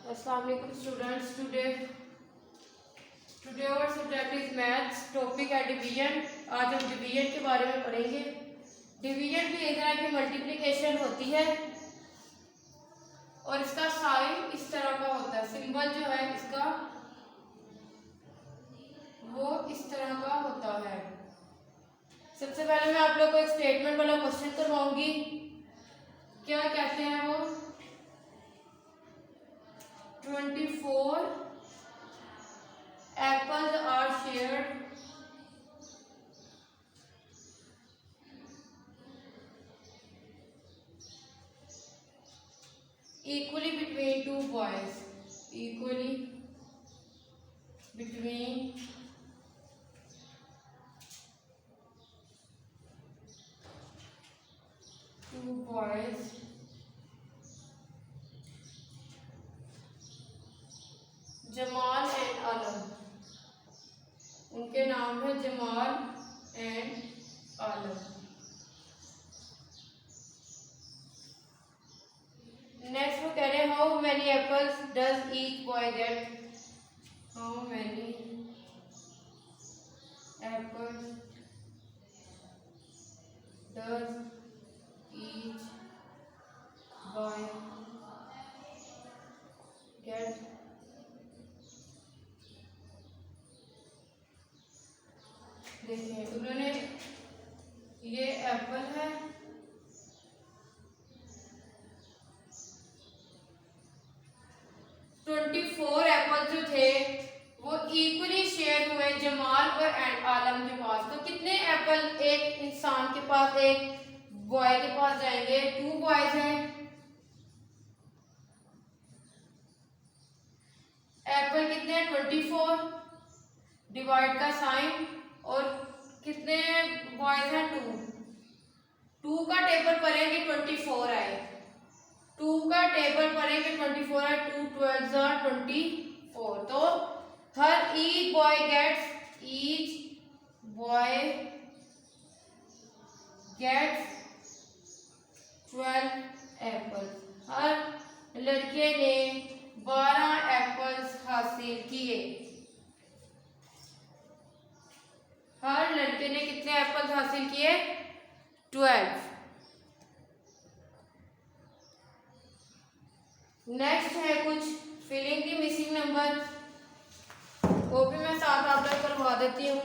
अस्सलाम वालेकुम students. Today our subject is maths, topic है डिवीजन। आज हम डिवीजन के बारे में पढ़ेंगे। डिवीजन भी एक तरह की मल्टीप्लिकेशन होती है और इसका साइन इस तरह का होता है। सिंबल जो है इसका वो इस तरह का होता है। सबसे पहले मैं आप लोग को एक स्टेटमेंट वाला क्वेश्चन करवाऊंगी। क्या कहते हैं वो? 24 apples are shared equally between two boys. Equally between two boys Jamal and Alam. उनके नाम है जमाल एंड आलम। नेक्स्ट वो कह रहे हैं how many apples does each boy get. How many apples does each boy get. देखिए उन्होंने ये एप्पल है, ट्वेंटी 24 एप्पल जो थे वो इक्वली शेयर हुए जमाल और आलम के पास। तो कितने एप्पल एक इंसान के पास, एक बॉय के पास जाएंगे? 2 बॉयज हैं। एप्पल कितने हैं? 24। डिवाइड का साइन। और कितने बॉयज हैं? 2 का टेबल पढ़ेंगे 24 आए। 2 का टेबल पढ़ेंगे 24 आए। 2 12 24। तो हर ईच बॉय गेट्स 12 एप्पल। हर लड़के ने 12 एप्पल्स हासिल किए। हर लड़के ने कितने एप्पल्स हासिल किए? 12। नेक्स्ट है कुछ फिलिंग की मिसिंग नंबर, वो भी मैं साथ आप लोग करवा देती हूँ।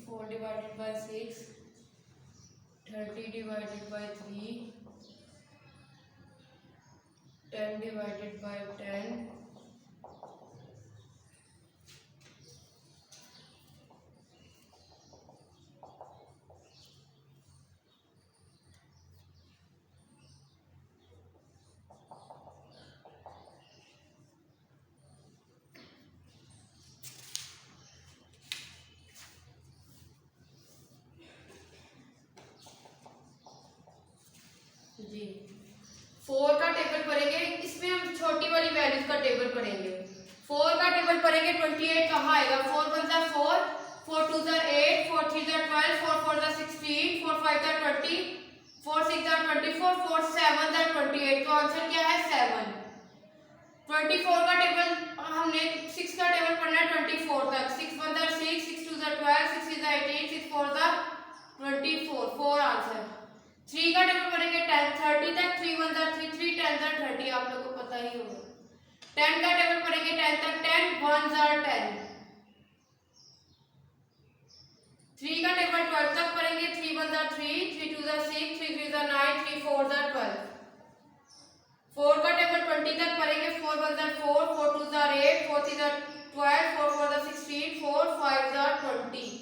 Four divided by 6, 30 divided by 3, 10 divided by 10, जी 4 का टेबल पढ़ेंगे। इसमें हम छोटी वाली वैल्यूज का टेबल पढ़ेंगे। 4 का टेबल पढ़ेंगे। 28 कहाँ आएगा? 4 1 जा 4, 4 2 जा 8, 4 3 जा 12, 4 4 जा 16, 4 5 जा 20, 4 6 जा 24, 4 7 जा 28। तो आंसर क्या है? 7। 24 का टेबल हमने 6 का टेबल पढ़ना है 24 तक। 6 1 जा 6, 6 2 जा 12, 6 3 जा 18, 6 4 जा 24। 4 आंसर। 3 का टेबल पढ़ेंगे 10 30 तक। 3 1 जा 3, 3 10 जा 30, आप लोगों को पता ही होगा। 10 का टेबल पढ़ेंगे 10 तक। 10 1 जा 10। 3 का टेबल 12 तक पढ़ेंगे। 3 1 जा 3, 3 2 जा 6, 3 3 जा 9, 3 4 जा 12। 4 का टेबल 20 तक पढ़ेंगे। 4 1 जा 4, 4 2 जा 8, 4 3 जा 12, 4 4 जा 16, 4 5 जा 20।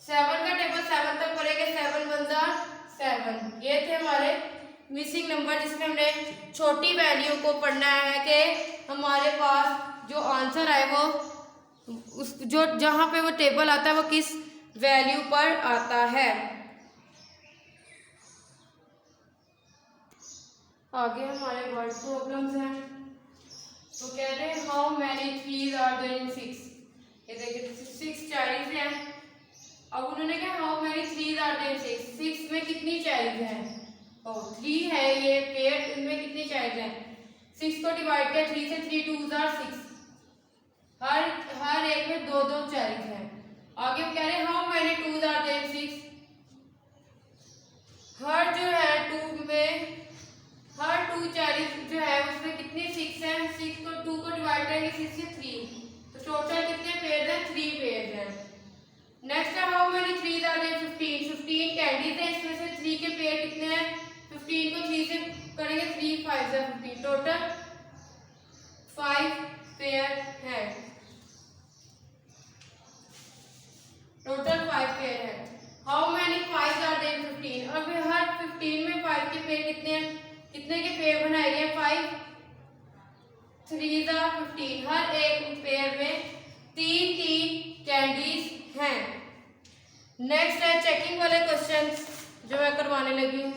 7 का टेबल 7 तक पढ़ेंगे। 7 1 जा 7। ये थे हमारे मिसिंग नंबर जिसमें हमने छोटी वैल्यू को पढ़ना है कि हमारे पास जो आंसर आए वो उस जो जहाँ पे वो टेबल आता है वो किस वैल्यू पर आता है। आगे हमारे वर्ड प्रॉब्लम्स हैं। तो कह रहे हैं how many threes are there in 6। ये देखिए 6 चाइल्ड हैं। अब उन्होंने कहा how many threes are there in 6। 6 में कितनी चाइल्ड हैं? और 3 है ये पेयर, इनमें कितनी चाइल्ड हैं? 6 को डिवाइड किया 3 से, 3 2s आर 6। हर एक में दो दो चाइल्ड हैं। आगे हम कह रहे हैं how many twos are there in 6। हर जो है 2 में हर 2 चाइल्ड जो है उसमें कितनी 6 हैं? 6 को 2 को डिवाइड करेंगे 6 से 3, तो टोटल कितने पेयर हैं? 3 पेयर हैं। नेक्स्ट है how many threes are there 15। 15 candies हैं, इसमें से 3 के पेयर कितने हैं? 15 को 3 से करेंगे 3 5 से 15, टोटल 5 पेयर है। टोटल 5 पेयर है। How many 5 are there 15। अब हर 15 में 5 के पेयर कितने हैं? कितने के पेयर बनाए गए? 5 3 आर 15। हर एक पेयर में 3 कैंडीज हैं। नेक्स्ट है चेकिंग वाले क्वेश्चंस जो मैं करवाने लगी हूँ।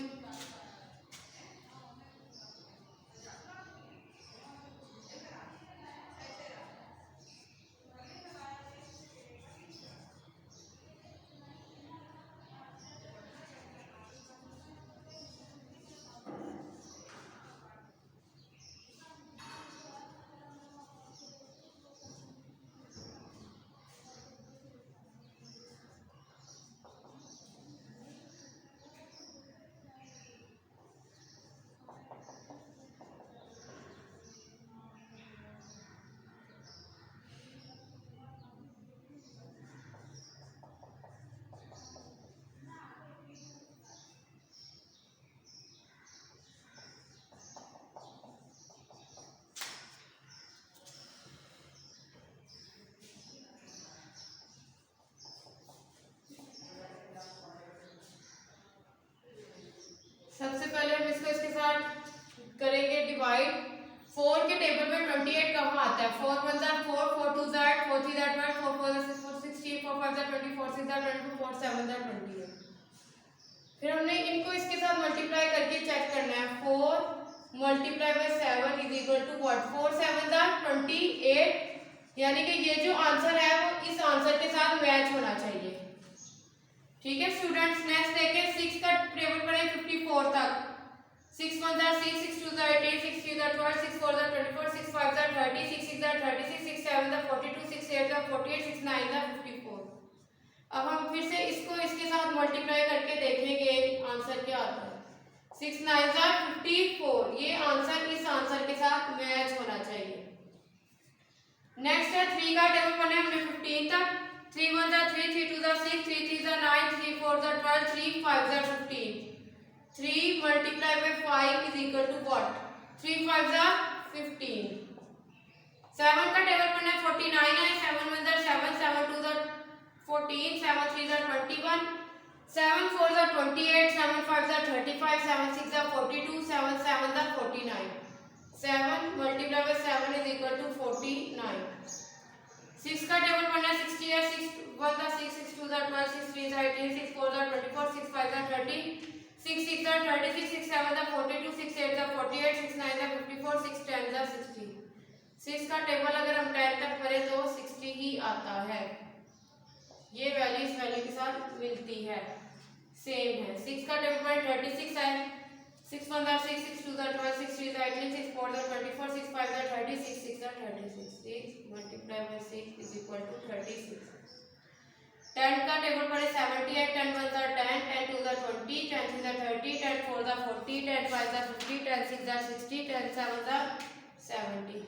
सबसे पहले हम इसको इसके साथ करेंगे डिवाइड। 4 के टेबल में 28 कहाँ आता है? 4 1 4 4 4 2 8 4 3 12 4 4 6 4 16 4 5 20 4 6 22 4 7 20 है। फिर हमने इनको इसके साथ मल्टीप्लाई करके चेक करना है। 4 multiply by 7 is equal to what? 4 7 28, यानी कि ये जो आंसर है वो इस आंसर के साथ मैच होना चाहिए। ठीक है स्टूडेंट्स, नेक्स्ट देखिए 6 का टेबल पर है 54 तक। 6 1 6 6 2 18 6 3 12 6 4 24 6 5 30 6 6 36 6 7 42 6 8 48 6 9 54। अब हम फिर से इसको इसके साथ मल्टीप्लाई करके देखेंगे आंसर क्या आता है। 6 9 54, ये आंसर इस आंसर के साथ मैच होना चाहिए। नेक्स्ट है 3 का टेबल पर है हमने 15 तक। 3 1 3 3 2 6 3 3 9 3 4 12 3 5 15। 3 multiplied by 5 is equal to what? 3 5 15। 7 का टेबल पर 49 है। 7 1 7 7 2 14 7 3 21 7 4 28 7 5 35 7 6 42 7 7 49। 7 multiplied by 7 is equal to 49। 6 का टेबल बनना 60 है। 6 1 6 6 2 12 6 3 18 6 4 24 6 5 30 6 6 36 6 7 42 6 8 48 6 9 54 6 10 60। 6 का टेबल अगर हम 10 तक करें तो 60 ही आता है। ये वैल्यू इस वैल्यू के साथ मिलती है, सेम है। 6 का टेबल पर 36 है। 6 1 6 6 2 12 6 3 18 6 4 24 6 5 30 6 6 36 6 multiplied by 6 is equal to 36। 10 का टेबल पर 70 है। 10 1 10 10 2 20 10 3 30 10 4 40 10 5 50 10 6 60 10 7 70।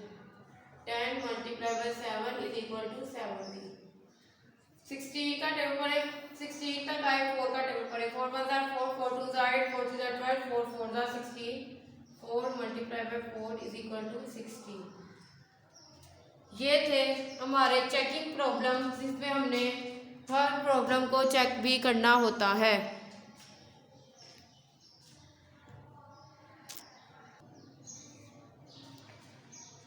10 multiplied by 7 is equal to 70। 60 का टेबल पर 60 तक आए। 4 का टेबल पर 4 1 4 4 2 8 4 3 12 4 4 16। 4 multiplied by 4 is equal to 60। ये थे हमारे चेकिंग प्रॉब्लम जिसमें हमने हर प्रॉब्लम को चेक भी करना होता है।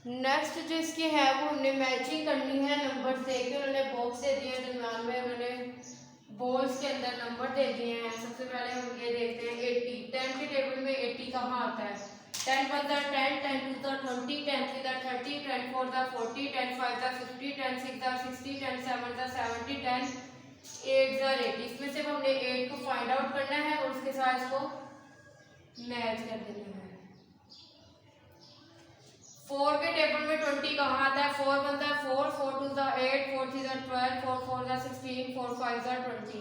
नेक्स्ट जो इसकी है वो हमने मैचिंग करनी है नंबर से कि उन्होंने बॉक्स दे दिए हैं, दरम्यान में उन्होंने बॉल्स के अंदर नंबर दे दिए हैं। सबसे पहले हम ये देखते हैं 80। 10 के टेबल में 80 कहाँ आता है? 10 1 10, 10 2 20, 10 3 30, 10 4 40, 10 5 50, 10 6 60, 10 7 70, 10 8 80। इसमें से हमने 8 को फाइंड आउट करना है और उसके साथ इसको मैच कर देना है। 4 के टेबल में 20 कहाँ आता है? 4 1 4, 4 2 8, 4 3 12, 4 4 16, 4 5 20,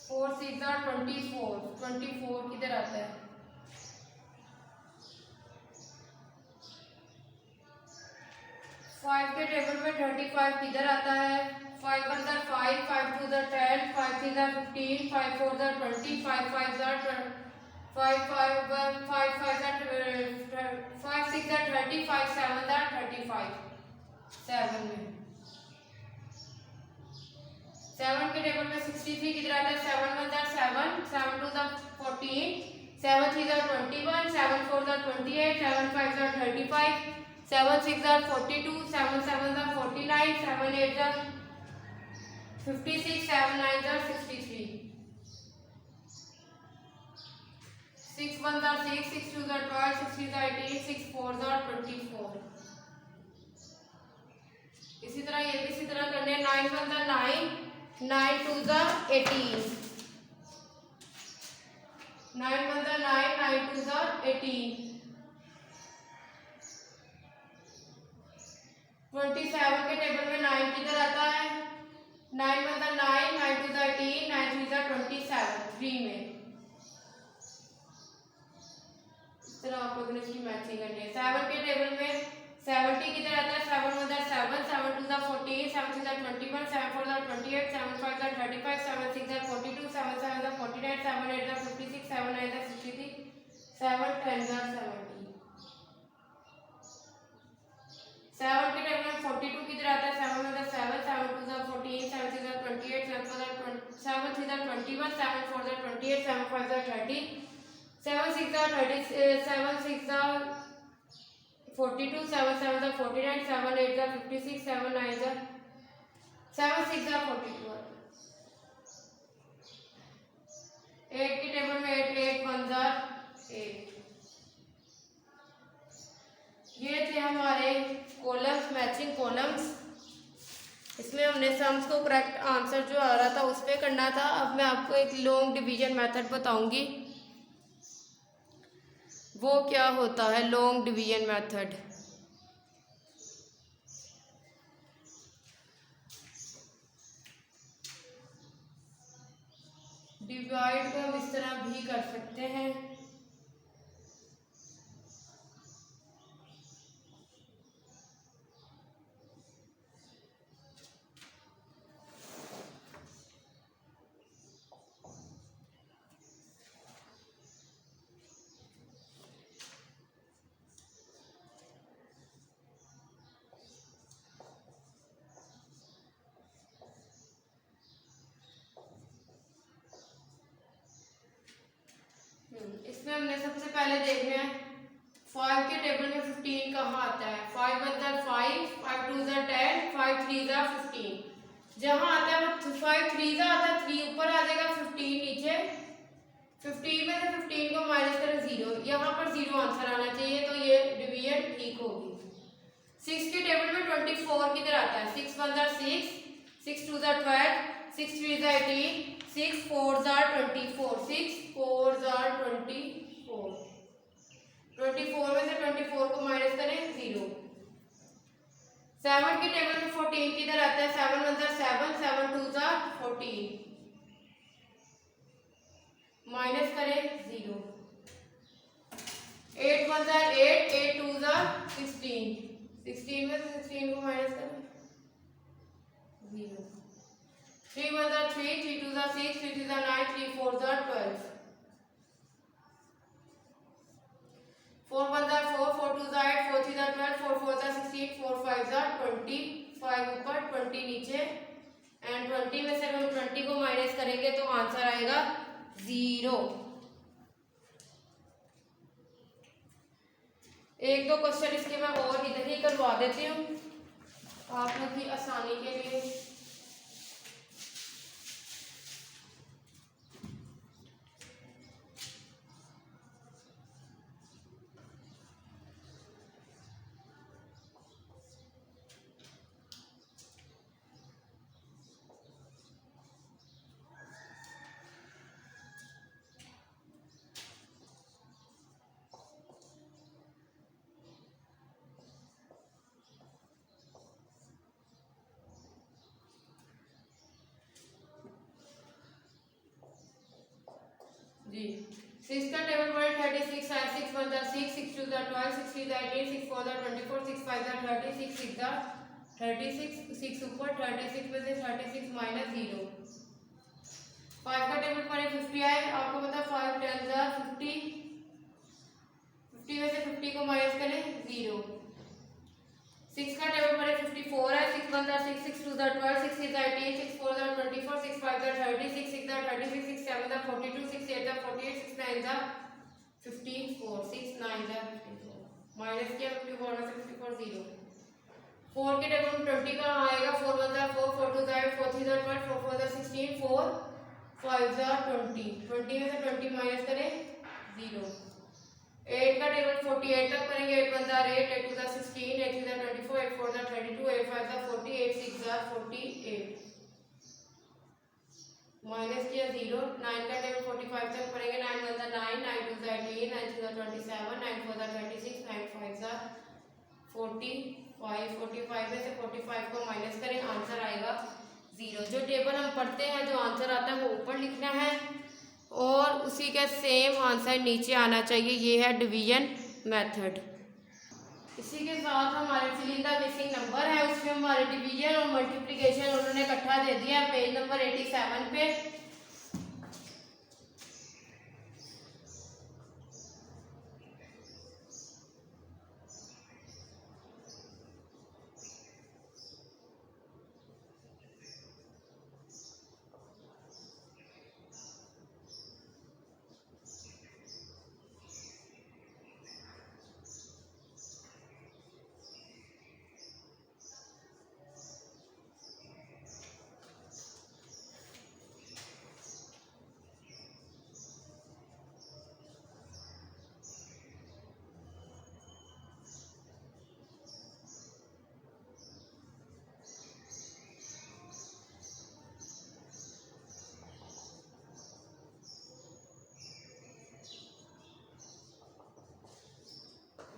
4 6 24। 24 किधर आता है? 5 के टेबल में 35 किधर आता है? 5 1 5, 5 2 10, 5 3 15, 5 4 20, 5 5 5 5 1 5 5 5 6 30, 5 7 35। 7 में 7 के टेबल में 63 किधर आता है? 7 1 7, 7 2 14, 7 3 21, 7 4 28, 7 5 35, 7 6 42, 7 7 49, 7 8 56, 7 9 63, 6 1 6, 6 2 12, 6 3 18, 6 4 24। इसी तरह ये भी इसी तरह करने। 9 1 9, 9 2 18, 9 1 9, 9 2 18। 27 के टेबल में 9 किधर आता है? 9 1 9, 9 2 18, 9 3 27, 3 में। इस तरह आप लोगों ने इसकी मैचिंग करनी है। 7 के टेबल में 70 किधर आता है? 7 1 7, 7 2 14, 7 3 21, 7 4 28, 7 5 35, 7 6 42, 7 7 49, 7 8 56, 7 9 63, 7 10 70। 7 के टेबल में 42 किधर आता है? 7 1 7, 7 2 14, 7 6 28, 7 7 3 21, 7 4 28, 7 5 30, 7 6 30, 7 6 42, 7 7 49, 7 8 56, 7 9 7 6 42। 8 के टेबल में 8 8 1 8। ये थे हमारे कॉलम्स, मैचिंग कॉलम्स। इसमें हमने सम्स को करेक्ट आंसर जो आ रहा था उस पर करना था। अब मैं आपको एक लॉन्ग डिवीजन मेथड बताऊंगी, वो क्या होता है लॉन्ग डिवीजन मेथड। डिवाइड को हम इस तरह भी कर सकते हैं। इसमें हमने सबसे पहले देखना है 5 के टेबल में 15 कहाँ आता है? 5 1 5, 5 2 10, 5 3 15। जहाँ आता है वो 5 3 आता है, 3 ऊपर आ जाएगा, 15 नीचे। 15 में से 15 को माइनस करें 0, यहाँ पर 0 आंसर आना चाहिए, तो ये डिवीजन ठीक होगी। 6 के टेबल में 24 किधर आता है? 6 1 6, 6 2 12, 6 3 18, 6 4 24, 6 4 24। 24 में से 24 को माइनस करें 0। 7 के टेबल में 14 किधर आता है? 7 1 7, 7 2 14, माइनस करें 0। 8 1 8, 8 2 16, 16 में से 16 को माइनस करें 0। 3 1 3, 3 2 6, 3 3 9, 3 4 12, 4 1 4, 4 2 8, 4 3 12, 4 4 16, 4 5 20, 5 ऊपर 20 नीचे, एंड 20 में से हम 20 को माइनस करेंगे तो आंसर आएगा 0। एक दो क्वेश्चन इसके मैं और इधर ही करवा देती हूँ आप लोग की आसानी के लिए। जी 6 का टेबल पढ़े 36 है, 6 1 the 6, 6 2 the 12, 6 3 the 18, 6 4 the 24, 6 5 the 30, 6 6 the 36, 6 ऊपर 36 में से 36 माइनस 0। 5 का टेबल पढ़े 50 आए, आपको पता 5 10 द 50, 50 में से 50 को माइनस करें 0। 6 का टेबल पढ़े 54 है, 6 1 the 6, 6 2 the 12, 6 3 the 18, 6 4 the 24, 6 5 the 30, 6 6 the 36, 6 7 the 42, 6 8 the 48, 6 9 the 54, 6 9 the 54 minus किया 54 में से 54 0। 4 के टेबल में 20 का आएगा, 4 1 the 4, 4 2 the 8, 4 3 the 12, 4 4 the 16, 4 5 the 20, 20 में से 20 माइनस करें 0। 8 का टेबल 48 तक करेंगे, 8 1 the 8, 8 2 the 16, 8 3 the 24, 8 4 the 32, 8 5 the 40, 8 6 the 48 minus किया 0। 9 का टेबल 45 तक पढ़ेंगे, 9 1 the 9, 9 2 the 18, 9 3 the 27, 9 4 the 26, 9 5 the 45, 45 में से 45 को माइनस करें, आंसर आएगा 0। जो टेबल हम पढ़ते हैं जो आंसर आता है वो ऊपर लिखना है और उसी का सेम आंसर नीचे आना चाहिए। ये है डिवीजन मेथड। इसी के साथ हमारे fill in the missing number है, उसमें हमारे डिवीजन और मल्टीप्लिकेशन उन्होंने इकट्ठा दे दिया है पेज नंबर 87 पे।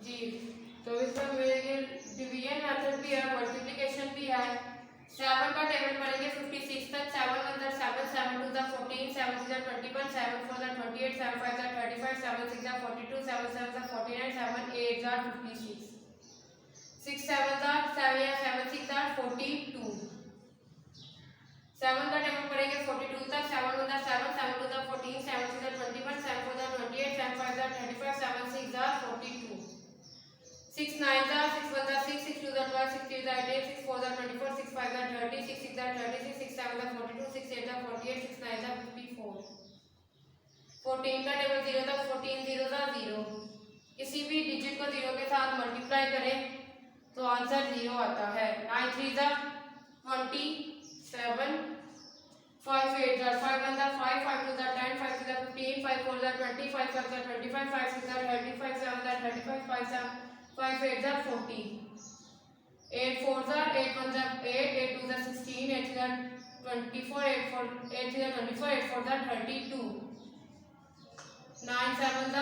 जी तो इसमें मेरे डिवीजन मेथड भी है, मल्टीप्लिकेशन भी है। 7 का टेबल पढ़ेंगे 56 तक, 7 1 the 7, 7 2 the 14, 7 3 the 21, 7 4 the 28, 7 5 the 35, 7 6 the 42, 7 7 the 49, 7 8 the 56, 6 7 the 7 7 6 the 42। 7 का टेबल पढ़ेंगे 42 तक, 7 1 the 7, 7 2 the 14, 7 6 the 21, 7 4 the 28, 7 5 the 35, 7 6 the 42, 6 9 the 6 1 the 6, 6 2 the 12, 6 3 the 18, 6 4 the 24, 6 5 the 30, 6 6 the 36, 6 7 the 42, 6 8 the 48, 6 9 the 54। 14 का टेबल 0 तक, 14 0 द 0। किसी भी डिजिट को 0 के साथ मल्टीप्लाई करें तो आंसर 0 आता है। 9 3 the 27, 5 8 the 5 1 the 5, 5 2 the 10, 5 3 the 15, 5 4 the 20, 5 5 the 25, 5 6 the 35, 7 the 35, 5 7 5 8 the 40, 8 4 the 8 1 the 8, 8 2 the 16, 8 3 the 24, 8 4 8 3 the 24, 8 4 the 32, 9 7 the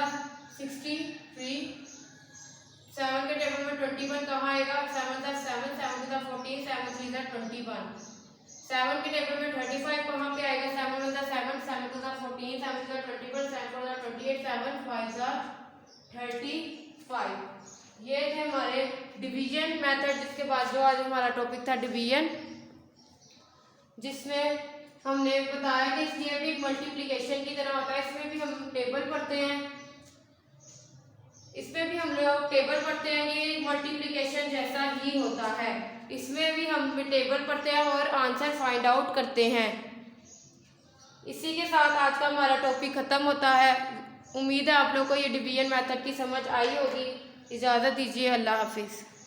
63। 7 के टेबल में 21 कहाँ आएगा, 7 द 7, 7 2 द 14, 7 3 द 21। 7 के टेबल में 35 कहाँ पे आएगा, 7 1 the 7, 7 2 the 14, 7 3 the 21, 7 4 the 28, 7 5 the 35। ये थे हमारे डिवीजन मेथड, जिसके बाद जो आज हमारा टॉपिक था डिवीजन, जिसमें हमने बताया कि इसलिए भी मल्टीप्लिकेशन की तरह होता है। इसमें भी हम टेबल पढ़ते हैं, इसमें भी हम लोग टेबल पढ़ते हैं, ये मल्टीप्लिकेशन जैसा ही होता है। इसमें भी हम टेबल पढ़ते हैं और आंसर फाइंड आउट करते हैं। इसी के साथ आज का हमारा टॉपिक खत्म होता है। उम्मीद है आप लोगों को ये डिवीजन मेथड की समझ आई होगी। इजाज़त दीजिए, अल्लाह हाफिज़।